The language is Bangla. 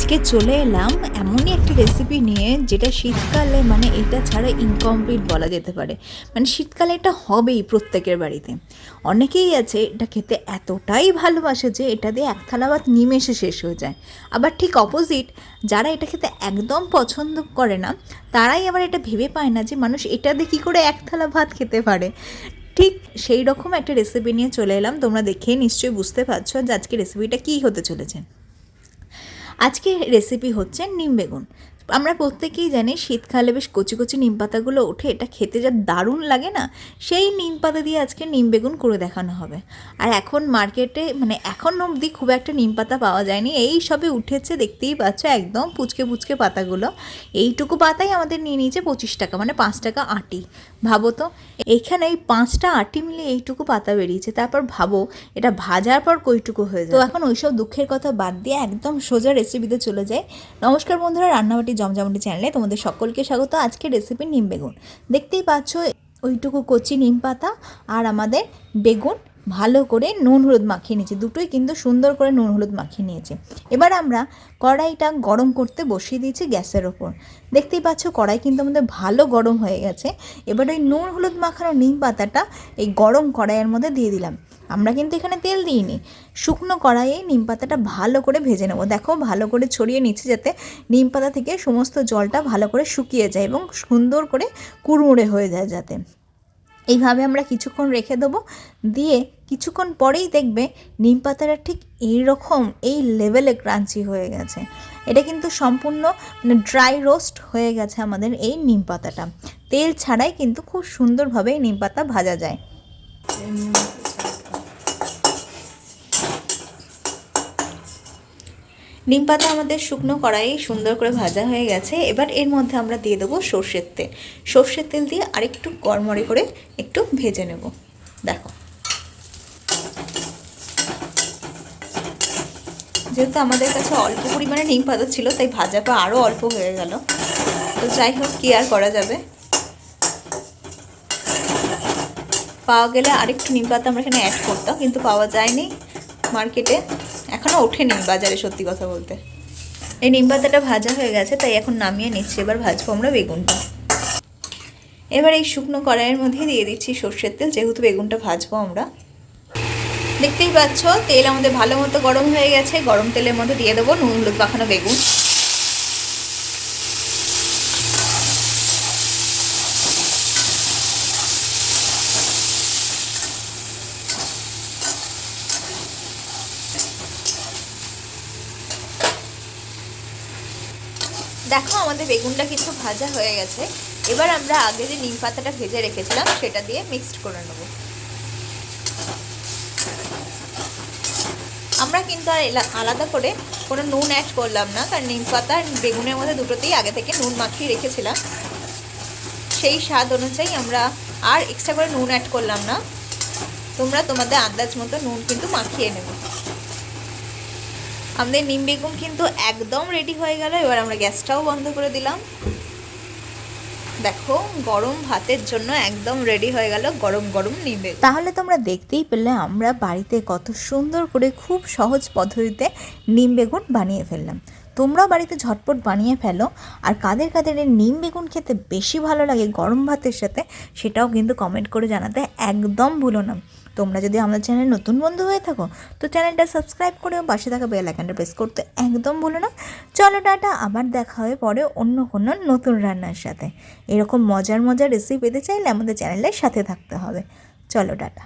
আজকে চলে এলাম এমনই একটা রেসিপি নিয়ে যেটা শীতকালে মানে এটা ছাড়া ইনকমপ্লিট বলা যেতে পারে। মানে শীতকালে এটা হবেই প্রত্যেকের বাড়িতে। অনেকেই আছে এটা খেতে এতটাই ভালোবাসে যে এটা দিয়ে এক থালা ভাত নিমেষে শেষ হয়ে যায়। আবার ঠিক অপোজিট, যারা এটা খেতে একদম পছন্দ করে না তারাই আবার এটা ভেবে পায় না যে মানুষ এটা দিয়ে কী করে এক থালা ভাত খেতে পারে। ঠিক সেই রকম একটা রেসিপি নিয়ে চলে এলাম। তোমরা দেখে নিশ্চয়ই বুঝতে পারছো যে আজকে রেসিপিটা কী হতে চলেছে। আজকে রেসিপি হচ্ছে নিম বেগুন। আমরা প্রত্যেকেই জানি শীতকালে বেশ কচি কচি নিম পাতাগুলো ওঠে, এটা খেতে যা দারুণ লাগে না, সেই নিম পাতা দিয়ে আজকে নিম বেগুন করে দেখানো হবে। আর এখন মার্কেটে মানে এখন অবধি খুব একটা নিম পাতা পাওয়া যায়নি, এই সবে উঠেছে, দেখতেই পাচ্ছ একদম পুচকে পুচকে পাতাগুলো। এইটুকু পাতাই আমাদের নিয়ে নিয়েছে 25 টাকা, মানে 5 টাকা আটি। ভাবো তো, এইখানে এই 5টা আটি মিলে এইটুকু পাতা বেরিয়েছে। তারপর ভাবো এটা ভাজার পর কইটুকু হয়ে যায়। তো এখন ওইসব দুঃখের কথা বাদ দিয়ে একদম সোজা রেসিপিতে চলে যায়। নমস্কার বন্ধুরা, রান্নাবাটি জমজমাটি চ্যানেলে তোমাদের সকলকে স্বাগত। আজকের রেসিপি নিম বেগুন। দেখতেই পাচ্ছ ওইটুকু কচি নিম পাতা আর আমাদের বেগুন ভালো করে নুন হলুদ মাখিয়ে নিয়েছি, দুটোই কিন্তু সুন্দর করে নুন হলুদ মাখিয়ে নিয়েছি। এবার আমরা কড়াইটা গরম করতে বসিয়ে দিয়েছি গ্যাসের ওপর। দেখতেই পাচ্ছ কড়াই কিন্তু আমাদের ভালো গরম হয়ে গেছে। এবার ওই নুন হলুদ মাখানো নিম পাতাটা এই গরম কড়াইয়ের মধ্যে দিয়ে দিলাম। আমরা কিন্তু এখানে তেল দিইনি, শুকনো কড়াইয়ে নিম পাতাটা ভালো করে ভেজে নেবো। দেখো ভালো করে ছড়িয়ে নিচ্ছে যাতে নিম পাতা থেকে সমস্ত জলটা ভালো করে শুকিয়ে যায় এবং সুন্দর করে কুড়মুড়ে হয়ে যায়। যাতে এইভাবে আমরা কিছুক্ষণ রেখে দেবো, দিয়ে কিছুক্ষণ পরেই দেখবে নিম পাতাটা ঠিক এইরকম এই লেভেলে ক্রাঞ্চি হয়ে গেছে। এটা কিন্তু সম্পূর্ণ মানে ড্রাই রোস্ট হয়ে গেছে আমাদের এই নিম পাতাটা। তেল ছাড়াই কিন্তু খুব সুন্দরভাবে নিম পাতা ভাজা যায়। নিম পাতা আমাদের শুকনো কড়াই সুন্দর করে ভাজা হয়ে গেছে। এবার এর মধ্যে আমরা দিয়ে দেবো সর্ষের তেল। সর্ষের তেল দিয়ে আরেকটু কড়মড়ে করে একটু ভেজে নেব। দেখো, যেহেতু আমাদের কাছে অল্প পরিমাণে নিম পাতা ছিল তাই ভাজাটা আরও অল্প হয়ে গেল। তো যাই হোক, কি আর করা যাবে, পাওয়া গেলে আরেকটু নিম পাতা আমরা এখানে অ্যাড করতাম, কিন্তু পাওয়া যায়নি মার্কেটে, এখনও ওঠেনি বাজারে সত্যি কথা বলতে। এই নিম পাতাটা ভাজা হয়ে গেছে তাই এখন নামিয়ে নিচ্ছি। এবার ভাজবো আমরা বেগুনটা। এবার এই শুকনো কড়াইয়ের মধ্যে দিয়ে দিচ্ছি সর্ষের তেল, যেহেতু বেগুনটা ভাজবো আমরা। দেখতেই পাচ্ছ তেল আমাদের ভালো মতো গরম হয়ে গেছে। গরম তেলের মধ্যে দিয়ে দেবো নুন হলুদ মাখানো বেগুন। দেখো আমাদের বেগুনটা কিন্তু ভাজা হয়ে গেছে। এবার আমরা আগে যে নিম পাতাটা ভেজে রেখেছিলাম সেটা দিয়ে মিক্সড করে নেব। আমরা কিন্তু আর আলাদা করে কোনো নুন অ্যাড করলাম না, কারণ নিম পাতা আর বেগুনের মধ্যে দুটোতেই আগে থেকে নুন মাখিয়ে রেখেছিলাম। সেই স্বাদ অনুযায়ী আমরা আর এক্সট্রা করে নুন অ্যাড করলাম না। তোমরা তোমাদের আন্দাজ মতো নুন কিন্তু মাখিয়ে নেবে। আমাদের নিম বেগুন কিন্তু একদম রেডি হয়ে গেল। এবার আমরা গ্যাসটাও বন্ধ করে দিলাম। দেখো গরম ভাতের জন্য একদম রেডি হয়ে গেল গরম গরম নিম বেগুন। তাহলে তোমরা দেখতেই পেলে আমরা বাড়িতে কত সুন্দর করে খুব সহজ পদ্ধতিতে নিম বেগুন বানিয়ে ফেললাম। তোমরাও বাড়িতে ঝটপট বানিয়ে ফেলো। আর কাদের কাদের এই নিম বেগুন খেতে বেশি ভালো লাগে গরম ভাতের সাথে, সেটাও কিন্তু কমেন্ট করে জানাতে একদম ভুলো না। তোমরা যদি আমাদের চ্যানেল নতুন বন্ধু হয়ে থাকো তো চ্যানেলটা সাবস্ক্রাইব করে পাশে থাকা বেল আইকনটা প্রেস করতে একদম ভুলো না। চলো টাটা, আবার দেখা হবে পরে অন্য কোনো নতুন রান্নার সাথে। এরকম মজার মজার রেসিপি পেতে চাইলে আমাদের চ্যানেলের সাথে থাকতে হবে। চলো টাটা।